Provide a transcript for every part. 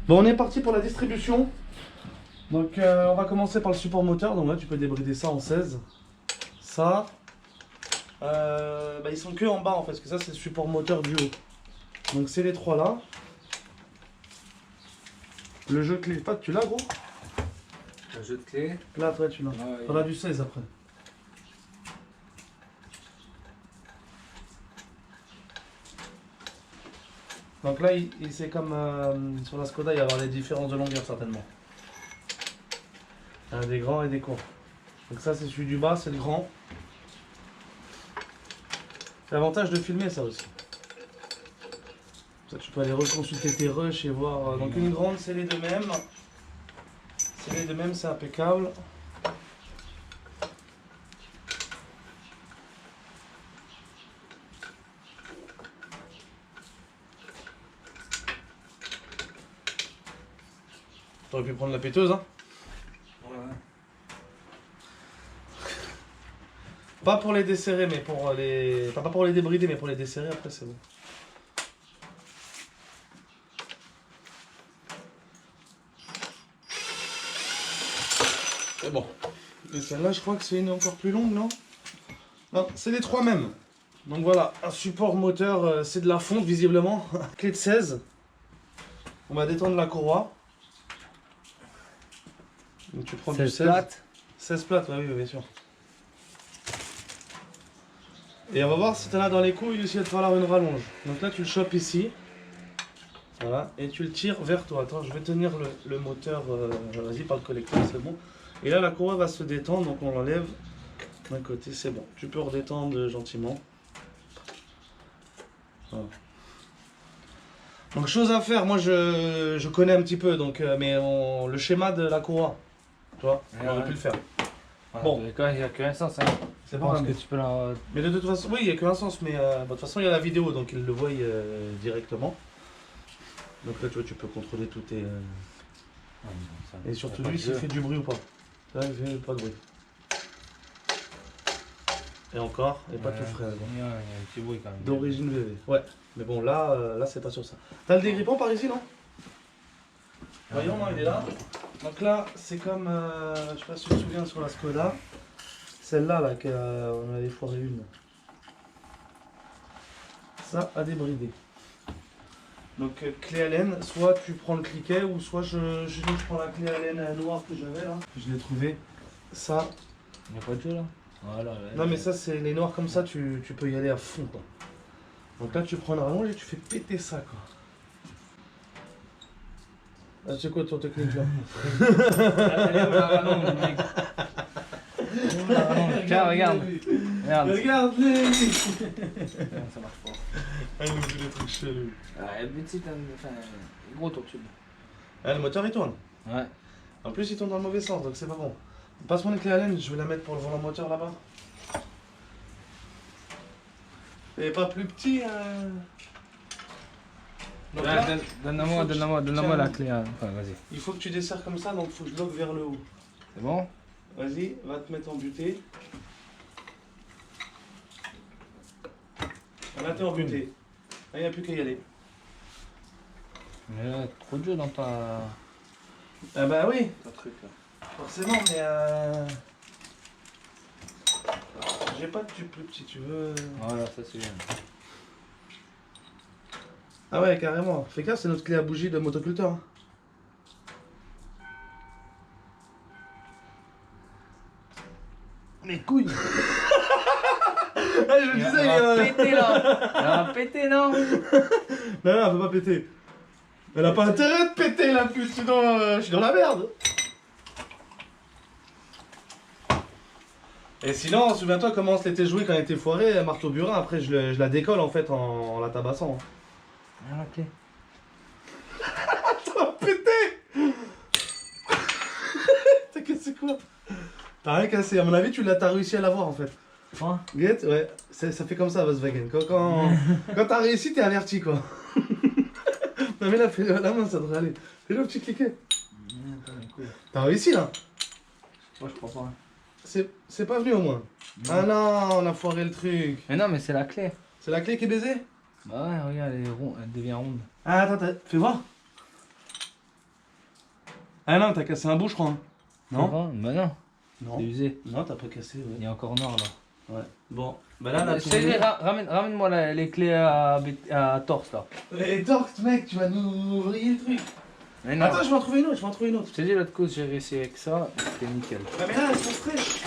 Bon, on est parti pour la distribution. Donc on va commencer par le support moteur. Donc là tu peux débrider ça en 16. Ça, ils sont que en bas en fait, parce que ça c'est le support moteur du haut. Donc c'est les trois là. Le jeu clé, pas tu l'as gros? Un jeu de clé. Là toi tu l'as. Ouais, On a du 16 après. Donc là c'est comme sur la Skoda, il va y avoir des différences de longueur certainement. Il y a des grands et des courts. Donc ça c'est celui du bas, c'est le grand. C'est l'avantage de filmer ça aussi. Ça, tu peux aller reconsulter tes rushs et voir. Donc une grande c'est les deux mêmes. C'est les deux mêmes, c'est impeccable. T'aurais pu prendre la péteuse hein. Ouais. Pas pour les desserrer mais pour les. Enfin, pas pour les débrider mais pour les desserrer après c'est bon. C'est bon. Et celle-là je crois que c'est une encore plus longue non? Non, c'est les trois mêmes. Donc voilà, un support moteur, c'est de la fonte visiblement. Clé de 16. On va détendre la courroie. Donc tu prends du 16 plate. 16 plates, oui, bien sûr. Et on va voir si tu en as dans les couilles ou s'il va te falloir une rallonge. Donc là tu le chopes ici. Voilà, et tu le tires vers toi. Attends, je vais tenir le moteur, vas-y par le collecteur, c'est bon. Et là la courroie va se détendre, donc on l'enlève d'un côté, c'est bon. Tu peux redétendre gentiment. Voilà. Donc chose à faire, moi je connais un petit peu, donc, mais le schéma de la courroie, tu vois, on aurait pu le faire. Ouais, Bon. il n'y a qu'un sens. Hein. C'est Je bon, pense mais... que tu peux la. Mais de toute façon, oui, il n'y a qu'un sens, mais de toute façon il y a la vidéo, donc ils le voient directement. Donc là tu vois, tu peux contrôler tout tes... Et surtout lui, s'il fait du bruit ou pas. Là il fait pas de bruit. Et encore, et pas tout frais. Il y a un petit bruit quand même. D'origine VV. Ouais, mais bon là, là c'est pas sur ça. T'as le dégrippant par ici, non? Voyons, non, il est là. Donc là, c'est comme, je sais pas si tu te souviens sur la Skoda, celle-là, là, qu'on avait foiré une. Ça, à débrider. Donc clé Allen, soit tu prends le cliquet, ou soit je prends la clé Allen noire que j'avais là. Je l'ai trouvé. Ça. Il n'y a pas de jeu là? Voilà, Non mais ça, c'est les noirs comme ça, tu peux y aller à fond quoi. Donc là, tu prends une rallonge et tu fais péter ça quoi. Ah, c'est quoi ton technique là? Allez, on va rallonge, mec. Tiens, regarde. Regarde. Regarde-les. Ça marche pas. Ah, il nous fait des trucs chelous. Ah, petit, enfin, gros ton tube. Ah, le moteur il tourne. Ouais. En plus, il tourne dans le mauvais sens, donc c'est pas bon. Passe-moi une clé Allen, je vais la mettre pour le volant moteur là-bas. Et pas plus petit. Donc là, Donne-moi la clé. Hein. Enfin, vas-y. il faut que tu desserres comme ça, donc il faut que je bloque vers le haut. C'est bon? Vas-y, va te mettre en butée. Là, t'es en butée. Là, il n'y a plus qu'à y aller. Mais là, trop de jeu dans ta. Ah bah oui, Ton truc là. forcément, mais j'ai pas de tube plus petit, tu veux. Voilà, ça c'est bien. Ah ouais, carrément. Fais gaffe, c'est notre clé à bougie de motoculteur. Mes couilles. Ah, je le disais, Il va péter là. Il va péter, non? Non, non, elle peut pas péter. Elle a pas intérêt de péter la puce, sinon je suis dans la merde. Et sinon, souviens-toi comment on se l'était joué quand elle était foirée, marteau burin, après je la décolle en fait en la tabassant. Ah, la clé. Ça va péter. T'as cassé quoi? T'as rien cassé, à mon avis t'as réussi à l'avoir en fait. Quoi? Guette, ouais, ça fait comme ça Volkswagen. Quand t'as réussi, t'es averti quoi. Non mais là, fais la main, ça devrait aller. Fais-le petit cliquet. T'as réussi là? Moi je crois pas. C'est pas venu au moins. Non. Ah non, on a foiré le truc. Mais non, mais c'est la clé. C'est la clé qui est baisée? Bah ouais, regarde, elle devient ronde. Ah attends, fais voir. Ah non, t'as cassé un bout, je crois. Hein. Non? Bah non, Non. c'est usé. Non, t'as pas cassé, Il ouais. y a encore noir là. Ouais. Bon, bah là, on a Chérie, ramène-moi les clés à torse là. Et torque, mec, tu vas nous vriller le truc. Mais non. Attends, je vais en trouver une autre, Je t'ai dit l'autre cause, j'ai réussi avec ça, c'était nickel. Ah, mais là, elles sont fraîches.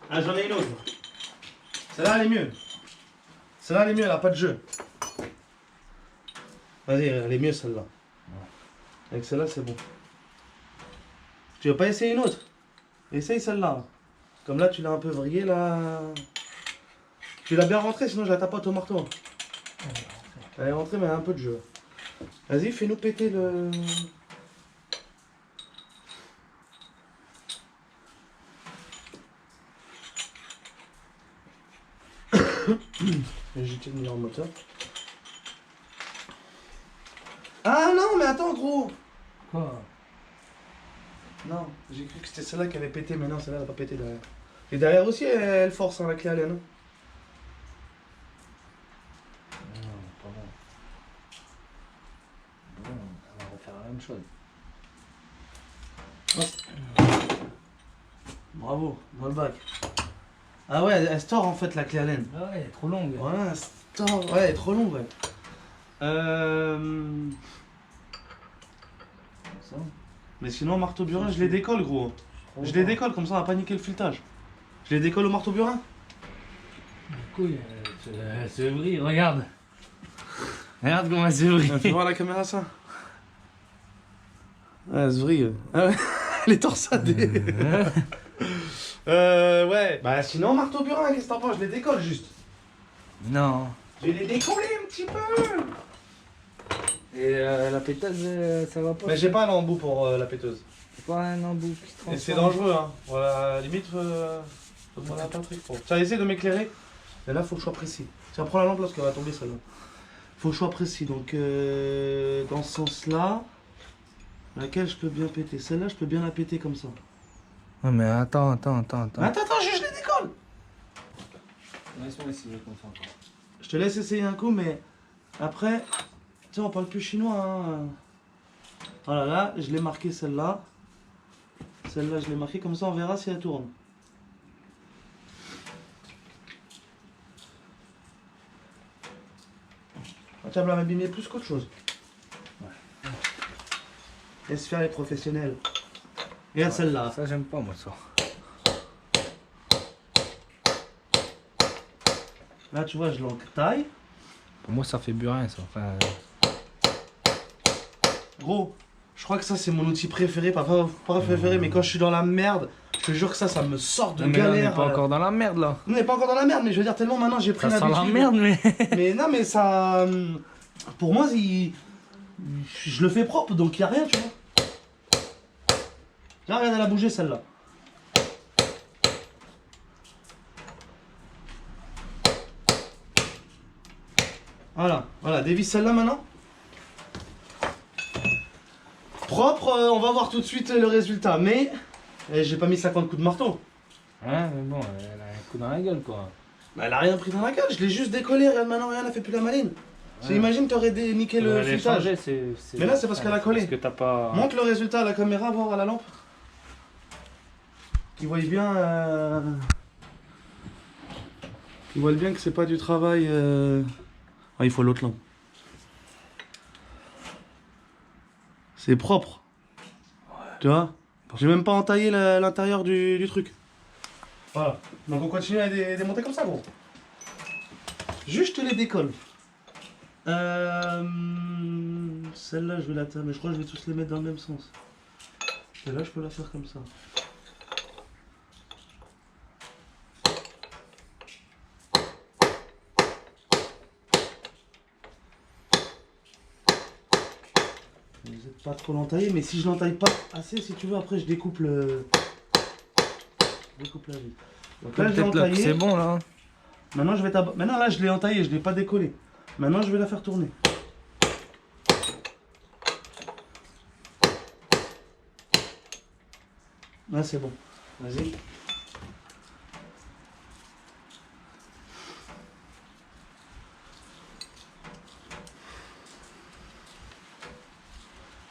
Ah, j'en ai une autre. Celle-là, elle est mieux. Celle-là, elle est mieux, elle a pas de jeu. Vas-y, elle est mieux celle-là. Avec celle-là, c'est bon. Tu veux pas essayer une autre? Essaye celle-là. Comme là, tu l'as un peu vrillé, là. Tu l'as bien rentrée, sinon je la tapote au marteau. Elle est rentrée, mais elle a un peu de jeu. Vas-y, fais-nous péter le... Je vais jeter le meilleur moteur. Ah non, mais attends, gros! Quoi? Non, j'ai cru que c'était celle-là qui avait pété, mais non, celle-là elle a pas pété derrière. Et derrière aussi, elle force hein, la clé à laine. Non, pas bon. Bon, on va refaire la même chose. Bravo, dans le bac. Ah ouais, elle store en fait la clé à laine. Ah ouais, elle est trop longue. Voilà, elle store. Ouais, elle est trop longue, ouais. Ça. Mais sinon, marteau burin, je les décolle, gros. Je les décolle, comme ça on va pas niquer le filetage. Je les décolle au marteau burin. Du coup, elle se brille, regarde. Regarde comment elle se brille. Tu vois à la caméra ça? Ouais, elle se vrille. Ah ouais, elle est torsadée. Ouais. Bah sinon, marteau burin, qu'est-ce que t'en penses? Je les décolle juste. Non. Je vais les décoller un petit peu. Et la pétasse, ça va pas? Mais j'ai pas un embout pour la péteuse. C'est pas un embout qui se transforme. Et c'est dangereux, hein. Voilà, limite, faut demander à Patrick pour. Tiens, essaie de m'éclairer. Mais là, faut que je sois précis. Tiens, prends la lampe parce qu'elle va tomber celle-là. Faut que je sois précis. Donc, dans ce sens-là, laquelle je peux bien péter? Celle-là, je peux bien la péter comme ça. Ouais, mais attends. Attends, je les décolle. Laisse-moi essayer comme ça encore. Je te laisse essayer un coup, mais après, tu sais, on parle plus chinois. Hein. Voilà, là, je l'ai marqué celle-là. Celle-là, je l'ai marqué comme ça, on verra si elle tourne. Tu vas m'abîmer plus qu'autre chose. Ouais. Laisse faire les professionnels. Regarde celle-là. Ça, j'aime pas, moi, ça. Là, tu vois, je l'entaille. Pour moi, ça fait burin, ça. Enfin, Gros, je crois que ça, c'est mon outil préféré. Pas préféré, mais quand je suis dans la merde, je te jure que ça me sort de non, mais là, galère. on n'est pas encore dans la merde, là. On n'est pas encore dans la merde, mais je veux dire, tellement maintenant j'ai pris Ça sent l'habitude. la merde, mais... Mais non, mais ça. Pour moi, je le fais propre, donc il n'y a rien, tu vois. Là, regarde, elle a bougé celle-là. Voilà, dévisse celle-là maintenant. Propre, on va voir tout de suite le résultat, mais j'ai pas mis 50 coups de marteau. Ouais, mais bon, elle a un coup dans la gueule, quoi. Bah, elle a rien pris dans la gueule, je l'ai juste décollé, regarde maintenant, rien, elle a fait plus la maline. Ouais. Imagine, t'aurais niqué le Elle est filetage. changée, Mais là, c'est parce qu'elle a collé. Parce que t'as pas... Montre le résultat à la caméra, voir à la lampe. Qu'ils voient bien. Qu'ils voient bien que c'est pas du travail. Ah, il faut l'autre lampe. C'est propre. Ouais. Tu vois? J'ai même pas entaillé l'intérieur du truc. Voilà. Donc on continue à démonter comme ça, gros. Juste les décolle. Celle-là, je vais la tailler, mais je crois que je vais tous les mettre dans le même sens. Celle-là, je peux la faire comme ça. Vous n'êtes pas trop l'entailler, mais si je l'entaille pas assez, si tu veux, après je découpe le. Découpe la vis. Donc là, je l'ai entaillé. C'est bon, là. Maintenant, je vais Maintenant, là, je l'ai entaillé, je l'ai pas décollé. Maintenant, je vais la faire tourner. Là, c'est bon. Vas-y.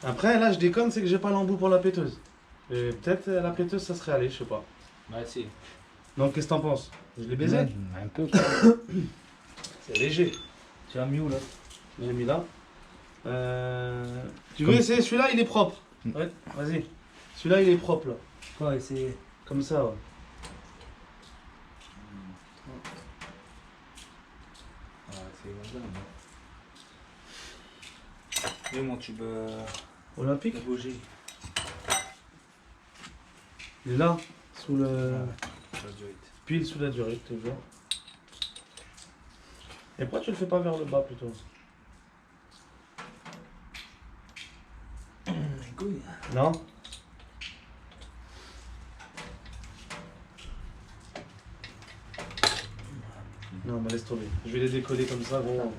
Après, là, je déconne, c'est que j'ai pas l'embout pour la péteuse. Et peut-être la péteuse, ça serait allé, je sais pas. Bah si. Donc, qu'est-ce que t'en penses? Je l'ai baisé? Un peu quoi. C'est léger. Tu as mis où là? J'ai mis là. Tu veux essayer celui-là, il est propre. Ouais, vas-y. Celui-là, il est propre, là. Quoi, essayer? Comme ça, ouais. Ah, c'est comme ça. Mais mon tube Olympique? de bougie. Il est là, sous le... Ça doit être. Pile sous la durée, toujours. Et pourquoi tu le fais pas vers le bas, plutôt? Les couilles. Non? Non, mais laisse tomber. Je vais les décoller comme ça, gros.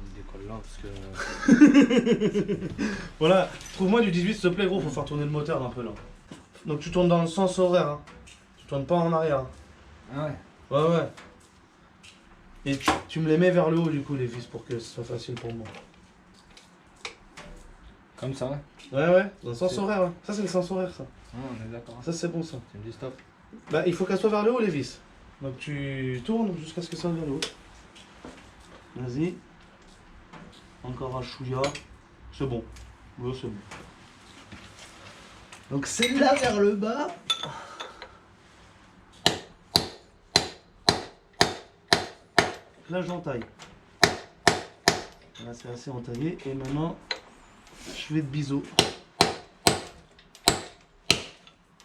Il décolle là parce que. Voilà, trouve-moi du 18 s'il te plaît, gros, faut faire tourner le moteur un peu là. Donc tu tournes dans le sens horaire, hein. Tu tournes pas en arrière. Ah ouais. Ouais, ouais. Et tu me les mets vers le haut du coup, les vis, pour que ce soit facile pour moi. Comme ça, ouais. Ouais, ouais, dans le sens horaire, ouais. Ça, c'est le sens horaire, ça. Ah, on est d'accord. Ça, c'est bon, ça. Tu me dis stop. Bah, il faut qu'elle soit vers le haut, les vis. Donc tu tournes jusqu'à ce que ça soit vers le haut. Vas-y. Encore un chouïa. C'est bon. Ouais, c'est bon. Donc celle-là vers le bas. Là, j'entaille. Là, c'est assez entaillé. Et maintenant, je fais de biseau.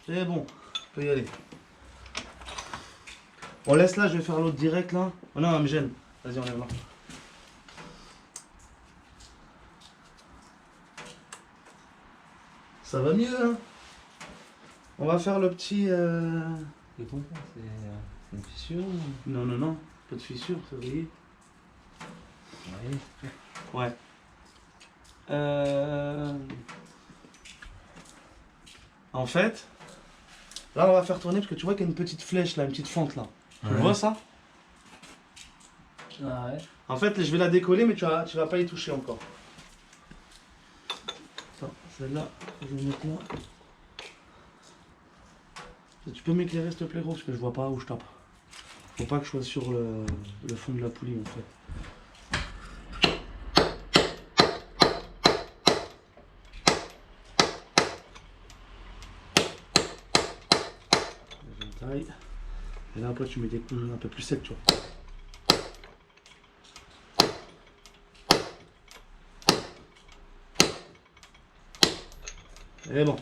C'est bon, on peut y aller. On laisse là, je vais faire l'autre direct là. Oh non, elle me gêne. Vas-y, enlève là. Ça va mieux, hein? On va faire le petit... C'est quoi ça? C'est une fissure ou... Non, non, non. Pas de fissure, février. Oui. Ouais. En fait, là on va faire tourner parce que tu vois qu'il y a une petite flèche là, une petite fente là. Tu Ouais. vois ça? Ah ouais. En fait, je vais la décoller, mais tu vas pas y toucher encore. Ça, celle-là, je vais mettre là. Tu peux m'éclairer s'il te plaît, gros, parce que je vois pas où je tape. Faut pas que je sois sur le fond de la poulie en fait. J'entaille. Et là après tu mets des coups un peu plus secs, tu vois. Et bon.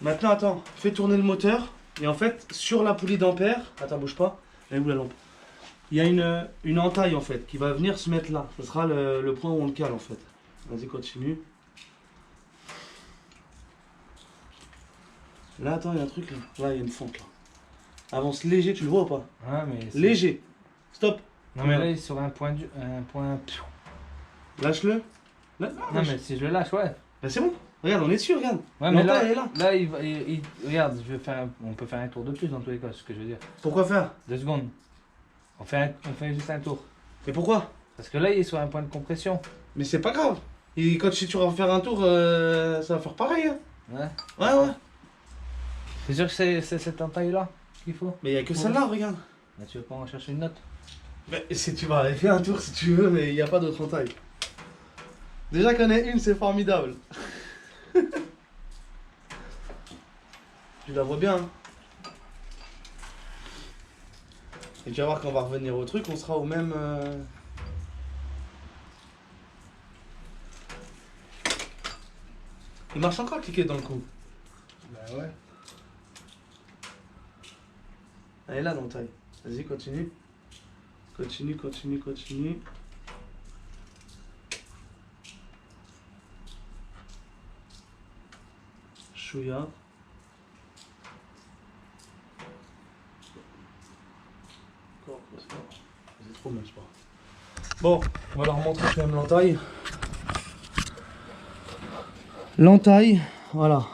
Maintenant attends, fais tourner le moteur. Et en fait, sur la poulie d'ampère, attends bouge pas, elle est où la lampe? Il y a une entaille en fait qui va venir se mettre là. Ce sera le point où on le cale en fait. Vas-y, continue. Là, attends, il y a un truc là. Là, il y a une fente là. Avance léger, tu le vois ou pas? Ah mais... Léger. Stop. Non mais là il est sur un point... Un point... Lâche-le. Là, Non mais si je le lâche, ouais. bah, c'est bon. Regarde, on est dessus, regarde. Ouais mais là, elle est là. là regarde, je vais faire... On peut faire un tour de plus dans tous les cas, c'est ce que je veux dire. Pourquoi faire? 2 secondes. On fait juste un tour. Et pourquoi? Parce que là il est sur un point de compression. Mais c'est pas grave. Et quand tu vas faire un tour, ça va faire pareil. Hein. Ouais. Ouais, ouais. C'est sûr que c'est cette entaille là qu'il faut? Mais il n'y a que celle-là, regarde. Bah, tu veux pas en chercher une autre? Mais si tu vas aller faire un tour si tu veux, mais il n'y a pas d'autre entaille. Déjà qu'on ait une, c'est formidable. Tu la vois bien. Hein. Et tu vas voir qu'on va revenir au truc, on sera au même... Il marche encore cliquer dans le coup. Bah ouais. Elle est là l'entaille. Vas-y, continue. Continue, continue, continue. Chouïa. Encore, c'est pas grave. C'est trop mal, je crois. Bon, on va leur montrer quand même l'entaille. L'entaille, voilà.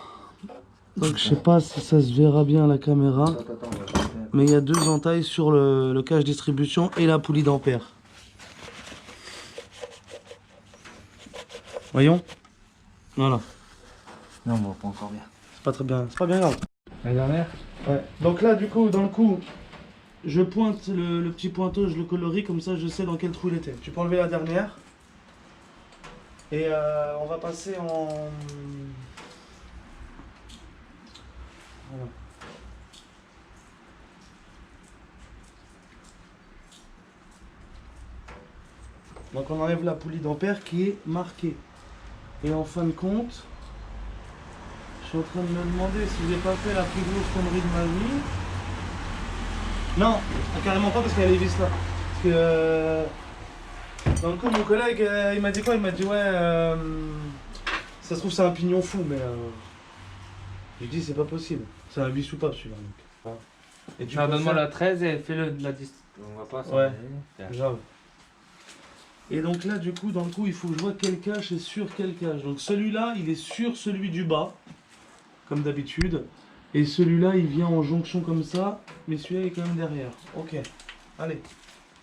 Donc je sais pas si ça se verra bien à la caméra. Mais il y a deux entailles sur le cache distribution et la poulie d'ampère. Voyons. Voilà. Non, bon, pas encore bien. C'est pas très bien, c'est pas bien grave. La dernière? Ouais. Donc là, du coup, dans le coup, je pointe le petit pointeau, je le colorie, comme ça je sais dans quel trou il était. Tu peux enlever la dernière. Et on va passer en... Voilà. Donc on enlève la poulie d'ampère qui est marquée. Et en fin de compte, je suis en train de me demander si j'ai pas fait la plus grosse connerie de ma vie. Non, carrément pas parce qu'il y a les vis là. Parce que dans le coup mon collègue il m'a dit quoi? Il m'a dit ouais ça se trouve c'est un pignon fou mais j'ai dit c'est pas possible. C'est un vis ou pas celui-là. Donc. Et tu Donne-moi préfères- la 13 et fais-le de la distance. On va pas s'en Ouais. aller. Grave. Et donc là du coup dans le coup il faut que je vois quel cache est sur quel cache. Donc celui-là il est sur celui du bas, comme d'habitude. Et celui-là il vient en jonction comme ça, mais celui-là il est quand même derrière. Ok, allez.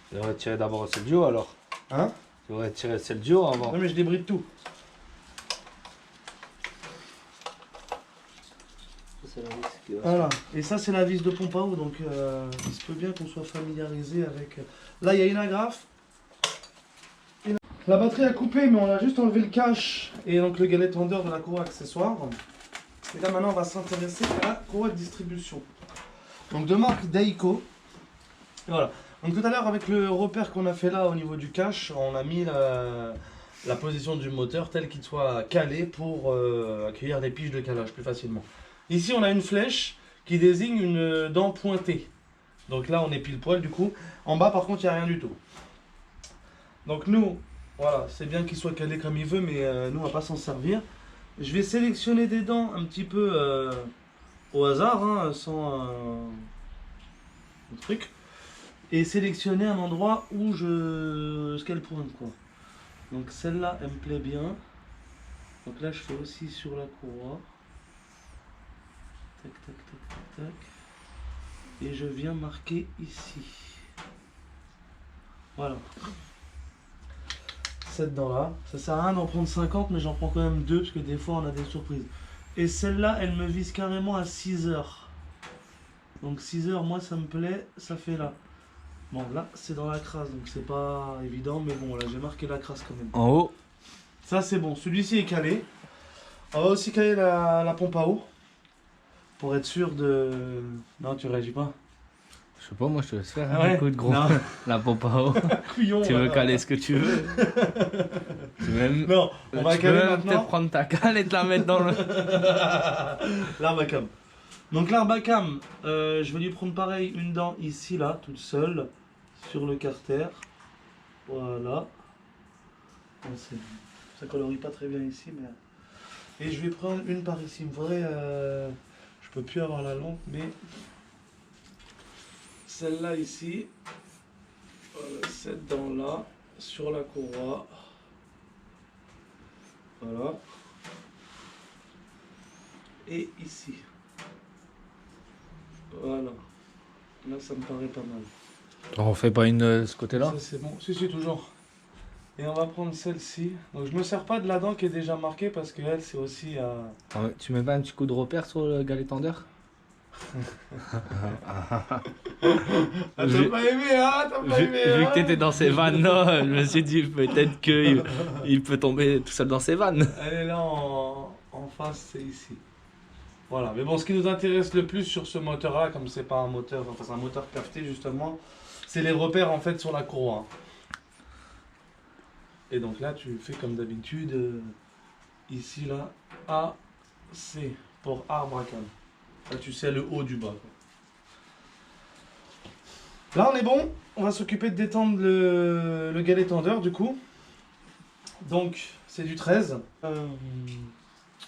Tu devrais tirer d'abord celle du haut alors. Hein? Tu devrais tirer celle du haut avant. Non mais je débride tout. Voilà, et ça c'est la vis de pompe à eau, donc il se peut bien qu'on soit familiarisé avec... Là il y a une agrafe. La batterie a coupé mais on a juste enlevé le cache et donc le galet tendeur de la courroie accessoire. Et là maintenant on va s'intéresser à la courroie de distribution. Donc de marque Daico. Et voilà. Donc tout à l'heure avec le repère qu'on a fait là au niveau du cache, on a mis la position du moteur telle qu'il soit calé pour accueillir les piges de calage plus facilement. Ici on a une flèche qui désigne une dent pointée. Donc là on est pile poil du coup. En bas par contre il n'y a rien du tout. Donc nous, voilà, c'est bien qu'il soit calé comme il veut, mais nous on va pas s'en servir. Je vais sélectionner des dents un petit peu au hasard, hein, sans truc. Et sélectionner un endroit où ce qu'elle pointe quoi. Donc celle-là elle me plaît bien. Donc là je fais aussi sur la courroie. Tac tac tac tac tac. Et je viens marquer ici. Voilà. Cette dent là. Ça sert à rien d'en prendre 50 mais j'en prends quand même 2 parce que des fois on a des surprises. Et celle-là elle me vise carrément à 6 heures. Donc 6 heures moi ça me plaît, ça fait là. Bon là c'est dans la crasse donc c'est pas évident mais bon là j'ai marqué la crasse quand même. En haut. Ça c'est bon, celui-ci est calé. On va aussi caler la pompe à eau. Pour être sûr de... Non tu réagis pas. Je sais pas, moi je te laisse faire. Ah ouais. Écoute, gros. Non. La pompe à eau. Couillon. Tu veux caler ce que tu veux. Tu veux même, Non, on va tu peux caler même maintenant. peut-être prendre ta cale et te la mettre dans le. L'Arbacam. Donc l'Arbacam, je vais lui prendre pareil une dent ici là, toute seule, sur le carter. Voilà. Bon, ça colorie pas très bien ici, mais... Et je vais prendre une par ici. Il me faudrait... Je peux plus avoir la lampe, mais... Celle-là ici. Cette dent-là, sur la courroie. Voilà. Et ici. Voilà. Là, ça me paraît pas mal. On fait pas une de ce côté-là? Ça, c'est bon. Si, si, toujours. Et on va prendre celle-ci. Donc, je me sers pas de la dent qui est déjà marquée parce qu'elle, c'est aussi... Tu mets pas un petit coup de repère sur le galet tendeur? Ah, t'as pas aimé, hein? T'as pas aimé, Vu hein? que t'étais dans ces vannes là, je me suis dit peut-être qu'il peut tomber tout seul dans ses vannes. Elle est là en face, c'est ici. Voilà, mais bon, ce qui nous intéresse le plus sur ce moteur-là, comme c'est pas un moteur, enfin c'est un moteur cafeté justement, c'est les repères en fait sur la courroie. Et donc là, tu fais comme d'habitude, ici là, A, C, pour Arbacam. Là, tu sais le haut du bas. Quoi. Là, on est bon, on va s'occuper de détendre le galet tendeur du coup. Donc, c'est du 13. On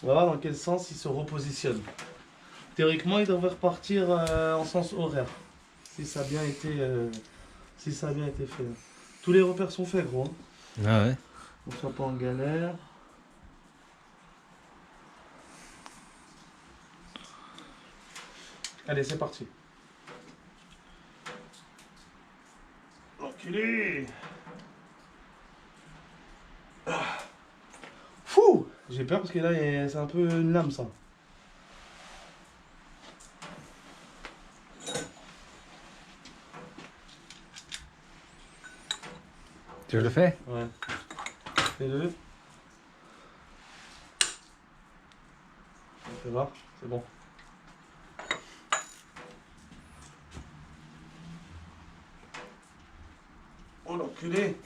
va voir dans quel sens il se repositionne. Théoriquement, il devrait repartir en sens horaire. Si ça a bien été, fait. Tous les repères sont faits, gros. Ah ouais. On soit pas en galère. Allez, c'est parti. Enculé. Fou. J'ai peur parce que là, c'est un peu une lame, ça. Tu le fais? Ouais. Fais-le. On fait voir, c'est bon. Oh l'enculé.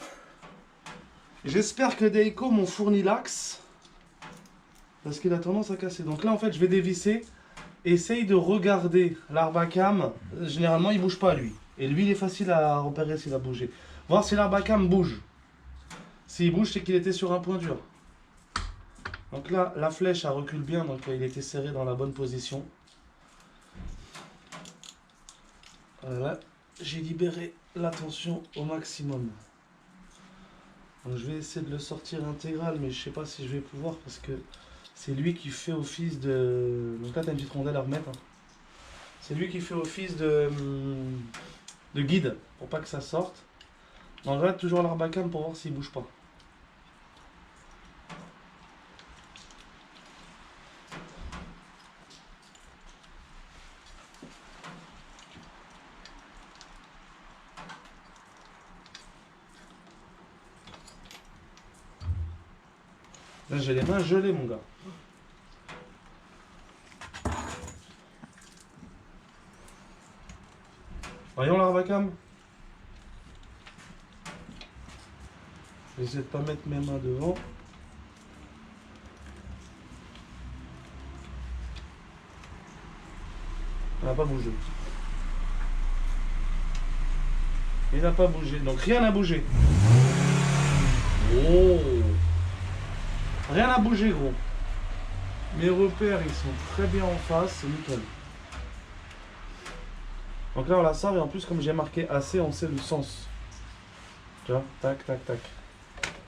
J'espère que Deiko m'ont fourni l'axe. Parce qu'il a tendance à casser. Donc là, en fait, je vais dévisser. Essaye de regarder l'arbacam. Généralement, il bouge pas, lui. Et lui, il est facile à repérer s'il a bougé. Voir si l'arbacam bouge. S'il bouge, c'est qu'il était sur un point dur. Donc là, la flèche, elle recule bien. Donc il était serré dans la bonne position. Voilà. J'ai libéré la tension au maximum. Donc je vais essayer de le sortir intégral, mais je sais pas si je vais pouvoir parce que c'est lui qui fait office de... Donc là, tu as une petite rondelle à remettre. Hein. C'est lui qui fait office de guide pour pas que ça sorte. Donc là, toujours l'arbacam pour voir s'il bouge pas. Là, j'ai les mains gelées, mon gars. Voyons l'arbacam. Je vais essayer de pas mettre mes mains devant. Il n'a pas bougé. Il n'a pas bougé. Donc rien n'a bougé. Oh! Rien n'a bougé, gros. Mes repères, ils sont très bien en face. C'est nickel. Donc là, on la sort et en plus, comme j'ai marqué assez, on sait le sens. Tu vois? Tac, tac, tac.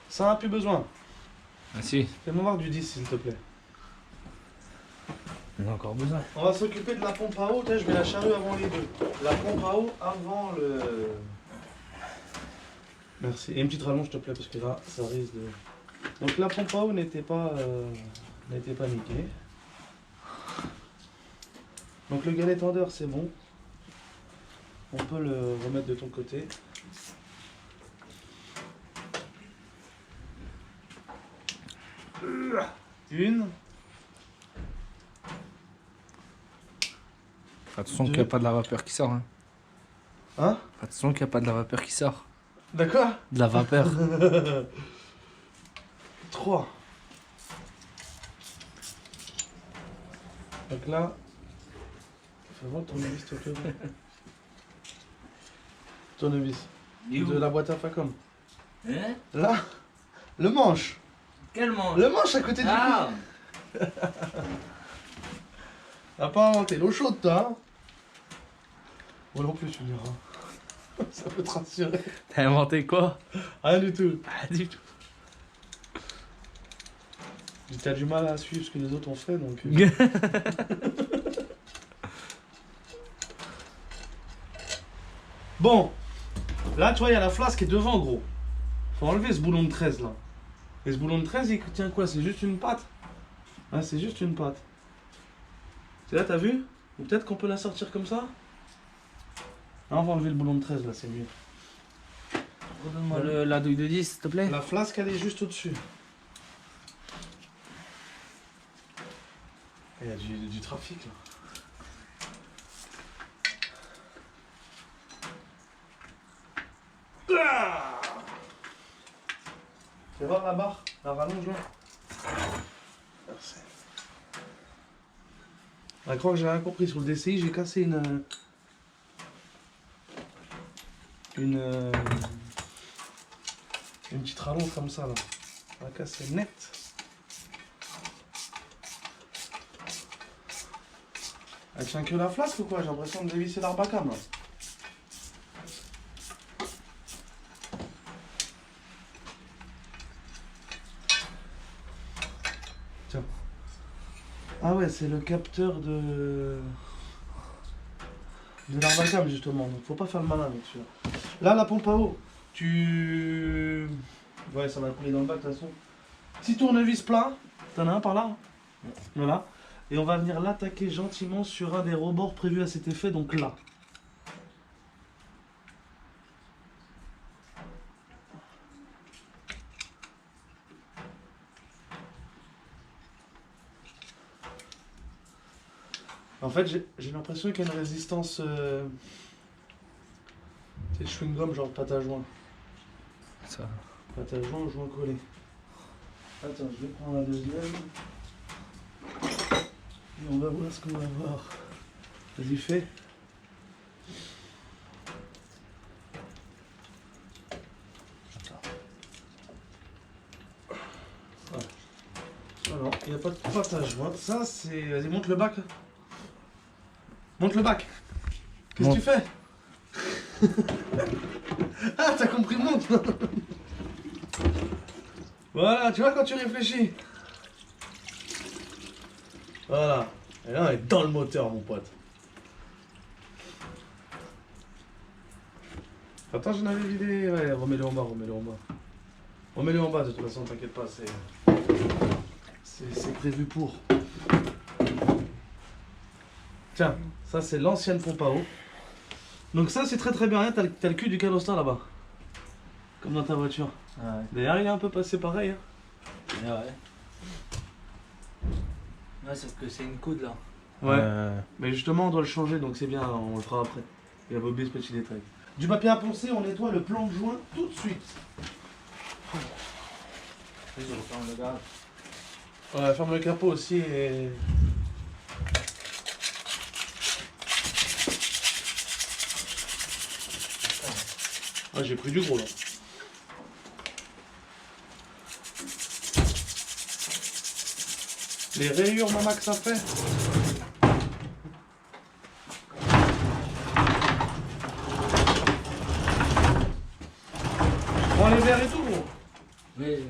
Ça n'a plus besoin. Ah si. Fais-moi voir du 10, s'il te plaît. On a encore besoin. On va s'occuper de la pompe à eau. Je mets la charrue avant les deux. La pompe à eau avant le... Merci. Et une petite rallonge, s'il te plaît, parce que là, ça risque de... Donc la pompe à eau n'était pas niquée. Donc le galet tendeur, c'est bon. On peut le remettre de ton côté. Une. Attention qu'il n'y a pas de la vapeur qui sort. Hein. Hein? Attention qu'il n'y a pas de la vapeur qui sort. D'accord. De la vapeur. 3. Donc là, fais voir le tournevis, s'il te plaît. Tournevis. De la boîte à Facom. Hein? Là, le manche. Quel manche? Le manche à côté du cou. T'as pas inventé l'eau chaude, toi. Hein? Moi non plus, tu me diras. Ça peut te rassurer. T'as inventé quoi? Rien du tout. Pas du tout. T'as du mal à suivre ce que les autres ont fait, donc... Bon. Là, tu vois, il y a la flasque qui est devant, gros. Faut enlever ce boulon de 13, là. Et ce boulon de 13, il tient quoi? C'est juste une patte. Ah, c'est juste une patte. C'est là, t'as vu? Ou peut-être qu'on peut la sortir comme ça? Non, on va enlever le boulon de 13, là, c'est mieux. Redonne-moi la douille de 10, s'il te plaît. La flasque, elle est juste au-dessus. Il y a du trafic, là. Ah, fais voir la barre, la rallonge, là. Merci. Je crois que j'ai rien compris sur le DCI, j'ai cassé une petite rallonge comme ça, là. On a cassé net. Elle tient que la flasque ou quoi? J'ai l'impression de dévisser l'arbacam, là. Ah ouais, c'est le capteur de l'arbre à câble justement, donc faut pas faire le malin avec celui-là. Là, la pompe à eau, tu... Ouais, ça va couler dans le bac de toute façon. Petit tournevis plat, t'en as un par là, hein. Voilà. Et on va venir l'attaquer gentiment sur un des rebords prévus à cet effet, donc là. En fait, j'ai l'impression qu'il y a une résistance... C'est chewing-gum, genre pâte à joint. Ça. Pâte à joint, joint collé. Attends, je vais prendre la deuxième. Et on va voir ce qu'on va voir. Vas-y, fais. Voilà. Alors, il n'y a pas de pâte à joint. Ça, c'est... Vas-y, monte le bac. Monte le bac. Qu'est-ce que tu fais? Ah, t'as compris, monte. Voilà, tu vois quand tu réfléchis. Voilà. Et là, on est dans le moteur, mon pote. Attends, j'en avais vidé. Ouais, remets-le en bas, remets-le en bas. Remets-le en bas, de toute façon, t'inquiète pas, c'est prévu pour. Tiens, ça c'est l'ancienne pompe à eau. Donc ça c'est très très bien, hein, t'as le cul du canostar là-bas. Comme dans ta voiture. Ah ouais. D'ailleurs il est un peu passé pareil. Hein. Ouais. Ouais, sauf que c'est une coude là. Ouais. Mais justement on doit le changer donc c'est bien, on le fera après. Il a oublié ce petit détail. Du papier à poncer, on nettoie le plan de joint tout de suite. Je referme le gaz. Ouais, ferme le capot aussi et... Ah, j'ai pris du gros là. Les rayures, maman, que ça fait. Prends les verres et tout, gros. Oui.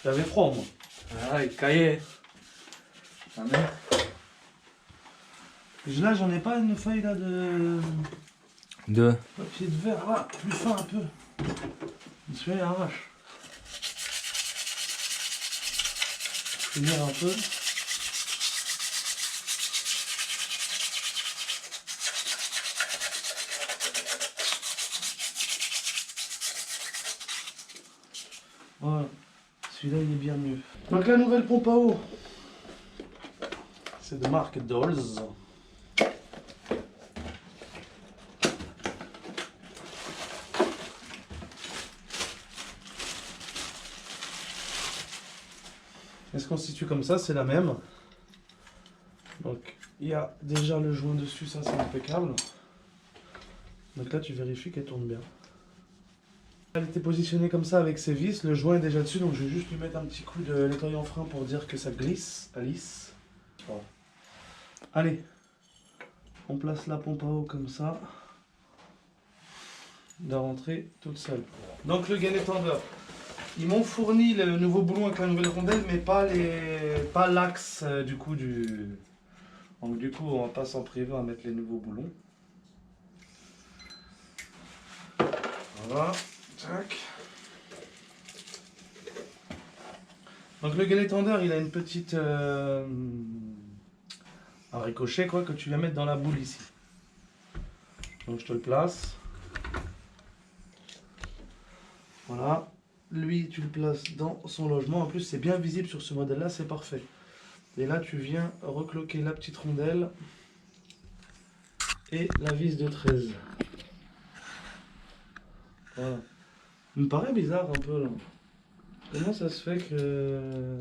J'avais froid, moi. Ah, il caillait. Ta mère. Là, j'en ai pas une feuille là de papier de verre, là, plus fin un peu. Celui-là, il arrache. Finir un peu. Voilà. Celui-là, il est bien mieux. Donc, la nouvelle pompe à eau, c'est de marque Dolls. Elle se constitue comme ça, c'est la même. Donc, il y a déjà le joint dessus, ça c'est impeccable. Donc là, tu vérifies qu'elle tourne bien. Elle était positionnée comme ça avec ses vis, le joint est déjà dessus, donc je vais juste lui mettre un petit coup de nettoyant frein pour dire que ça glisse, Alice. Voilà. Allez, on place la pompe à eau comme ça. De rentrer toute seule. Donc le gain étendeur. Ils m'ont fourni le nouveau boulon avec la nouvelle rondelle, mais pas l'axe du coup du... Donc du coup, on va pas s'en priver à mettre les nouveaux boulons. Voilà. Tac. Donc le galet tendeur, il a une petite un ricochet quoi que tu vas mettre dans la boule ici. Donc je te le place. Voilà. Lui, tu le places dans son logement. En plus, c'est bien visible sur ce modèle-là, c'est parfait. Et là, tu viens recloquer la petite rondelle et la vis de 13. Voilà. Il me paraît bizarre un peu là. Comment ça se fait que...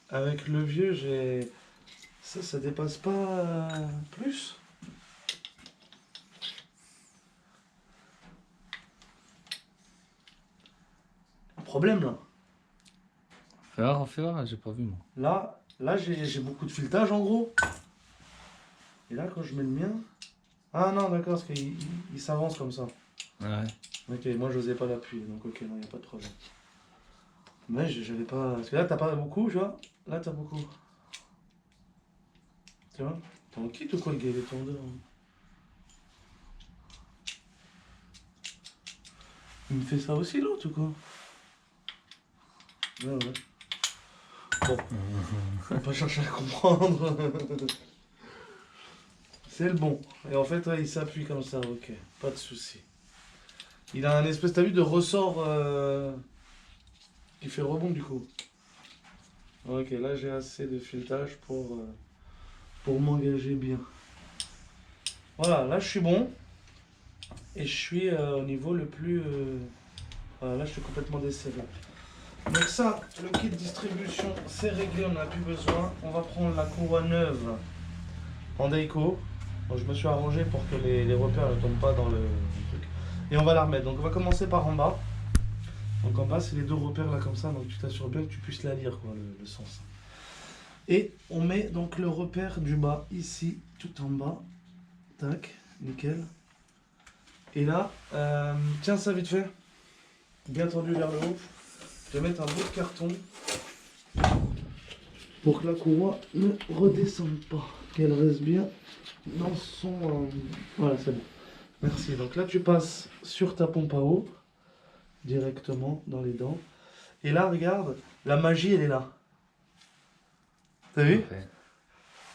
Avec le vieux, j'ai... Ça dépasse pas plus. Un problème là. Fais voir, j'ai pas vu moi. Là j'ai beaucoup de filetage en gros. Et là quand je mets le mien... Ah non d'accord, parce qu'il s'avance comme ça. Ouais. Ok, moi j'osais pas l'appuyer, donc ok, non, y a pas de problème. Mais j'avais pas... Parce que là t'as pas beaucoup, tu vois. Là t'as beaucoup. Tu vois? T'es en kit ou quoi le gars, il est tendeur hein. Il me fait ça aussi l'autre ou quoi? Ouais, ouais. Bon, on va pas chercher à comprendre. C'est le bon. Et en fait, ouais, il s'appuie comme ça, ok. Pas de souci. Il a un espèce, t'as vu, de ressort qui fait rebond du coup. Ok, là j'ai assez de filetage pour m'engager bien. Voilà, là je suis bon. Et je suis au niveau le plus... Voilà, là je suis complètement desserré. Donc ça, le kit distribution, c'est réglé, on n'a plus besoin. On va prendre la courroie neuve en Dayco. Bon, je me suis arrangé pour que les repères ne tombent pas dans le truc. Et on va la remettre. Donc on va commencer par en bas. Donc en bas, c'est les deux repères là comme ça. Donc tu t'assures bien que tu puisses la lire, quoi, le sens. Et on met donc le repère du bas ici, tout en bas. Tac, nickel. Et là, tiens ça vite fait. Bien tendu vers le haut. Je vais mettre un bout de carton pour que la courroie ne redescende pas, qu'elle reste bien dans son... Voilà, c'est bon. Merci. Donc là, tu passes sur ta pompe à eau, directement dans les dents. Et là, regarde, la magie, elle est là. T'as vu? Parfait.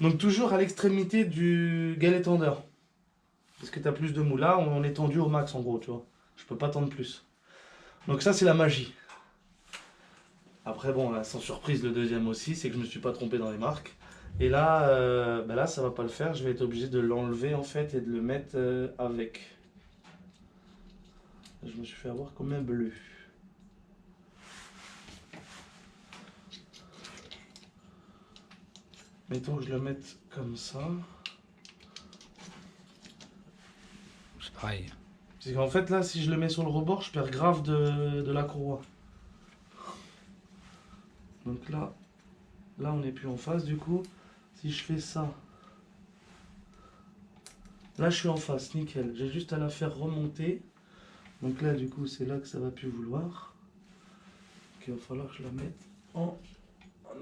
Donc toujours à l'extrémité du galet tendeur. Parce que tu as plus de mou. Là, on est tendu au max, en gros, tu vois. Je peux pas tendre plus. Donc ça, c'est la magie. Après, bon, là, sans surprise, le deuxième aussi, c'est que je me suis pas trompé dans les marques. Et là, là, ça va pas le faire. Je vais être obligé de l'enlever, en fait, et de le mettre avec. Je me suis fait avoir comme un bleu. Mettons que je le mette comme ça. C'est pareil. Parce qu'en fait, là, si je le mets sur le rebord, je perds grave de la courroie. Donc là, on n'est plus en face, du coup. Si je fais ça, là, je suis en face, nickel. J'ai juste à la faire remonter. Donc là, du coup, c'est là que ça va plus vouloir. Donc il va falloir que je la mette en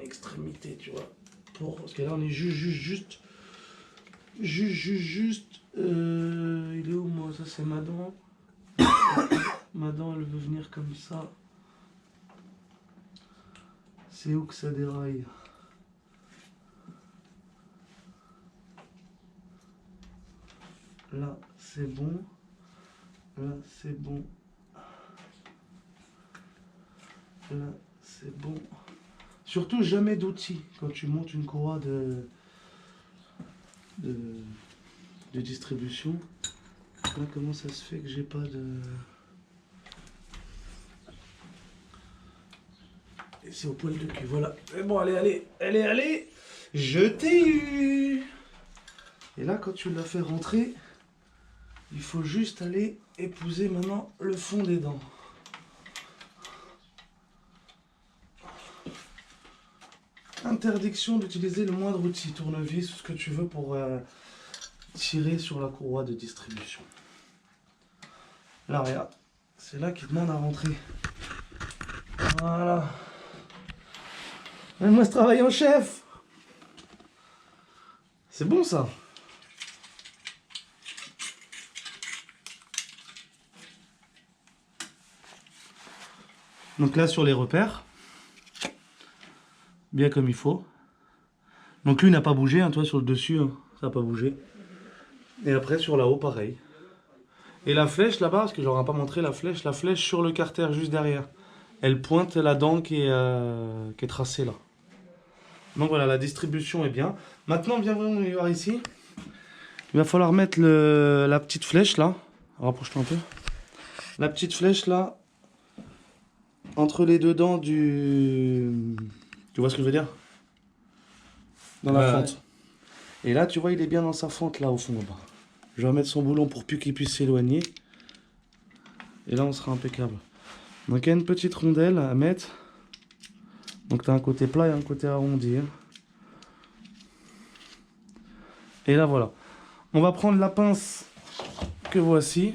extrémité, tu vois. Parce que là, on est juste. Il est où, moi? Ça, c'est ma dent. Ma dent, elle veut venir comme ça. C'est où que ça déraille? Là, c'est bon. Là, c'est bon. Là, c'est bon. Surtout, jamais d'outils quand tu montes une courroie de distribution. Là, comment ça se fait que j'ai pas de... Et c'est au poil de cul, voilà. Mais bon, allez. Je t'ai eu. Et là, quand tu l'as fait rentrer, il faut juste aller épouser maintenant le fond des dents. Interdiction d'utiliser le moindre outil, tournevis, ce que tu veux pour tirer sur la courroie de distribution. Là, regarde, c'est là qu'il demande à rentrer. Voilà. Moi, je travaille en chef. C'est bon, ça. Donc là, sur les repères, bien comme il faut. Donc lui n'a pas bougé, hein, toi sur le dessus, hein, ça n'a pas bougé. Et après sur là-haut, pareil. Et la flèche là-bas, parce que je leur ai pas montré la flèche sur le carter juste derrière. Elle pointe la dent qui est tracée là. Donc voilà, la distribution est bien. Maintenant, viens voir ici. Il va falloir mettre la petite flèche là. Rapproche-toi un peu. La petite flèche là. Entre les deux dents du... Tu vois ce que je veux dire? Dans la fente. Et là, tu vois, il est bien dans sa fente là au fond. Là-bas. Je vais mettre son boulon pour plus qu'il puisse s'éloigner. Et là, on sera impeccable. Donc il y a une petite rondelle à mettre. Donc tu as un côté plat et un côté arrondi. Hein. Et là voilà. On va prendre la pince que voici.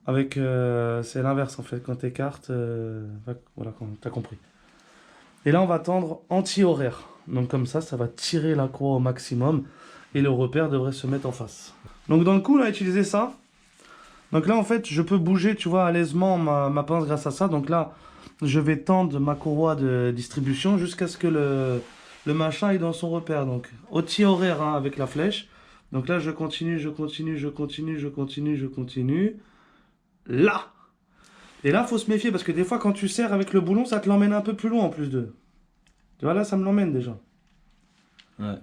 Avec c'est l'inverse en fait. Quand tu écartes, voilà, tu as compris. Et là on va tendre anti-horaire. Donc comme ça va tirer la croix au maximum. Et le repère devrait se mettre en face. Donc dans le coup, on a utilisé ça. Donc là en fait je peux bouger, tu vois, à l'aisement ma pince grâce à ça. Donc là je vais tendre ma courroie de distribution jusqu'à ce que le machin est dans son repère. Donc anti-horaire hein, avec la flèche. Donc là je continue. Là. Et là faut se méfier parce que des fois quand tu serres avec le boulon ça te l'emmène un peu plus loin en plus de. Tu vois là ça me l'emmène déjà. Ouais.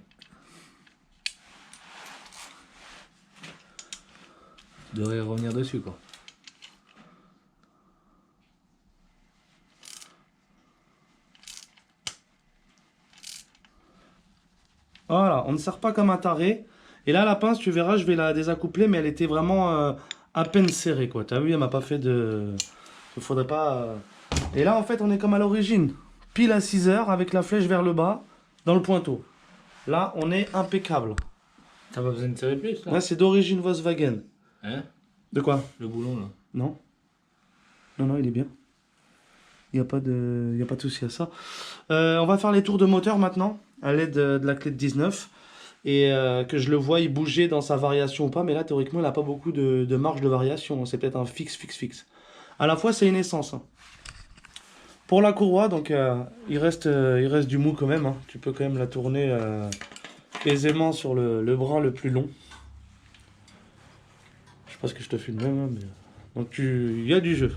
Tu devrais revenir dessus quoi. Voilà, on ne serre pas comme un taré. Et là la pince tu verras je vais la désaccoupler mais elle était vraiment à peine serrée quoi. T'as vu elle m'a pas fait de... Il faudrait pas... Et là en fait on est comme à l'origine. Pile à 6 heures avec la flèche vers le bas dans le pointeau. Là on est impeccable. T'as pas besoin de serrer plus là? Là c'est d'origine Volkswagen. Hein? De quoi? Le boulon là. Non. Non, il est bien. Il n'y a pas de souci à ça. On va faire les tours de moteur maintenant, à l'aide de la clé de 19. Et que je le voie bouger dans sa variation ou pas. Mais là, théoriquement, il n'a pas beaucoup de marge de variation. C'est peut-être un fixe. À la fois, c'est une essence. Hein. Pour la courroie, donc il reste du mou quand même. Hein. Tu peux quand même la tourner aisément sur le bras le plus long. Je sais pas ce que je te filme même, hein, mais... Donc il y a du jeu.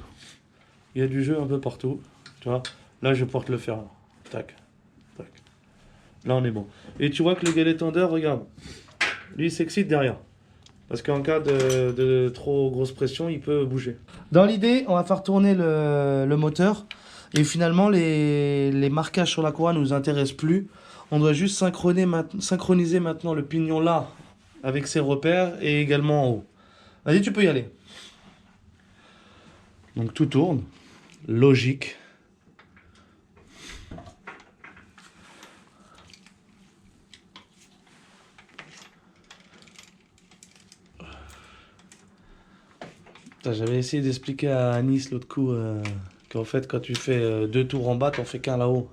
Il y a du jeu un peu partout. Tu vois. Là je porte le fer. Tac. Tac. Là on est bon. Et tu vois que le galet tendeur, regarde. Lui il s'excite derrière. Parce qu'en cas de trop grosse pression, il peut bouger. Dans l'idée, on va faire tourner le moteur. Et finalement, les marquages sur la courroie ne nous intéressent plus. On doit juste synchroniser maintenant le pignon là avec ses repères et également en haut. Vas-y, tu peux y aller. Donc tout tourne. Logique. J'avais essayé d'expliquer à Anis l'autre coup qu'en fait quand tu fais 2 tours en bas, t'en fais qu'un là-haut.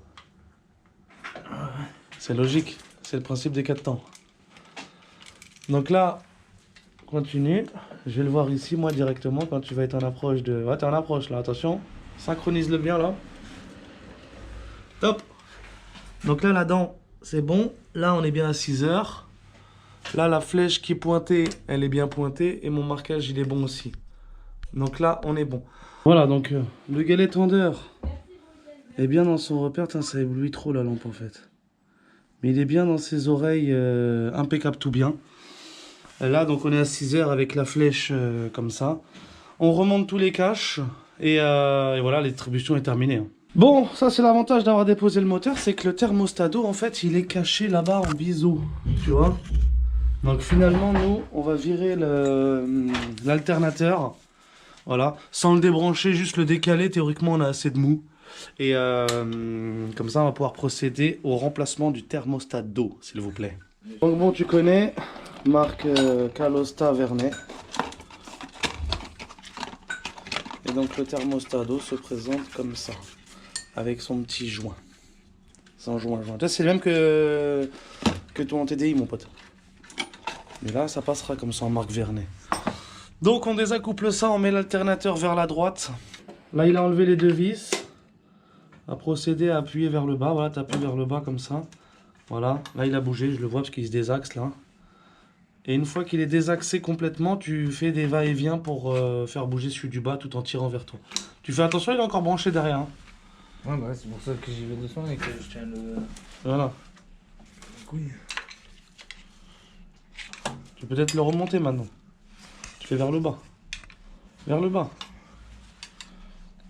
C'est logique. C'est le principe des 4 temps. Donc là, continue. Je vais le voir ici, moi, directement, quand tu vas être en approche de... Ouais, t'es en approche, là, attention. Synchronise-le bien, là. Top. Donc là, la dent, c'est bon. Là, on est bien à 6 heures. Là, la flèche qui est pointée, elle est bien pointée. Et mon marquage, il est bon aussi. Donc là, on est bon. Voilà, donc le galet tendeur est bien dans son repère. Tain, ça éblouit trop, la lampe, en fait. Mais il est bien dans ses oreilles, impeccable tout bien. Là, donc on est à 6 heures avec la flèche comme ça. On remonte tous les caches et voilà, la distribution est terminée. Hein. Bon, ça c'est l'avantage d'avoir déposé le moteur, c'est que le thermostat d'eau, en fait, il est caché là-bas en biseau, tu vois. Donc finalement, nous, on va virer l'alternateur, voilà, sans le débrancher, juste le décaler. Théoriquement, on a assez de mou. Et comme ça, on va pouvoir procéder au remplacement du thermostat d'eau, s'il vous plaît. Donc bon, tu connais... Marque Calosta Vernet. Et donc le thermostat d'eau se présente comme ça, avec son petit joint. Sans joint. C'est le même que ton TDI, mon pote. Mais là, ça passera comme ça en marque Vernet. Donc on désaccouple ça, on met l'alternateur vers la droite. Là, il a enlevé les 2 vis. À procéder à appuyer vers le bas. Voilà, tu appuies vers le bas comme ça. Voilà, là il a bougé, je le vois parce qu'il se désaxe là. Et une fois qu'il est désaxé complètement, tu fais des va-et-vient pour faire bouger celui du bas tout en tirant vers toi. Tu fais attention, il est encore branché derrière. Hein. Ouais, bah c'est pour ça que j'y vais doucement et que je tiens le Voilà. la couille. Tu peux peut-être le remonter maintenant. Tu fais vers le bas. Vers le bas.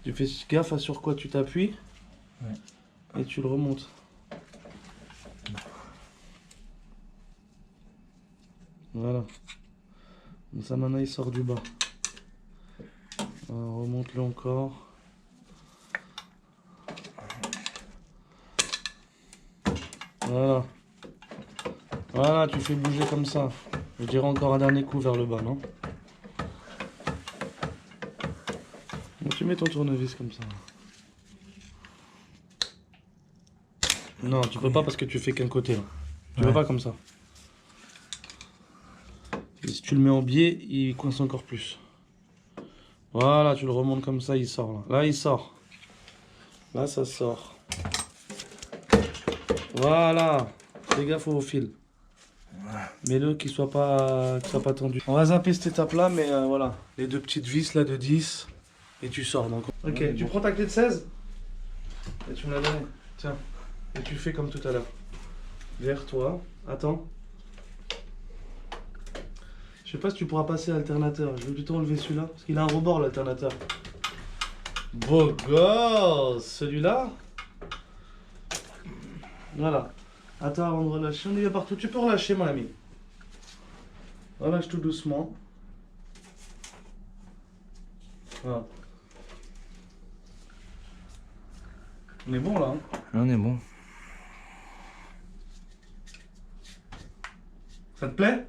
Tu fais gaffe à sur quoi tu t'appuies. Ouais. Et tu le remontes. Voilà. Comme ça maintenant il sort du bas. Remonte-le encore. Voilà. Voilà, tu fais bouger comme ça. Je dirais encore un dernier coup vers le bas, non? Bon, tu mets ton tournevis comme ça. Non, tu peux pas parce que tu fais qu'un côté là. Tu peux pas comme ça. Et si tu le mets en biais, il coince encore plus. Voilà, tu le remontes comme ça, il sort là. Là, il sort. Là, ça sort. Voilà. Fais gaffe au fil. Mets-le qu'il soit pas tendu. On va zapper cette étape là, mais voilà. Les deux petites vis là de 10. Et tu sors donc. Ok, tu prends ta clé de 16. Et tu me la donnes. Tiens. Et tu fais comme tout à l'heure. Vers toi. Attends. Je sais pas si tu pourras passer l'alternateur. Je vais plutôt enlever celui-là. Parce qu'il a un rebord l'alternateur. Beau gosse. Celui-là. Voilà. Attends avant de relâcher. On y va partout. Tu peux relâcher mon ami. Relâche tout doucement. Voilà. On est bon là. Hein. On est bon. Ça te plaît?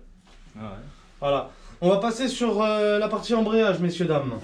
Ah ouais. Voilà. On va passer sur la partie embrayage, messieurs, dames.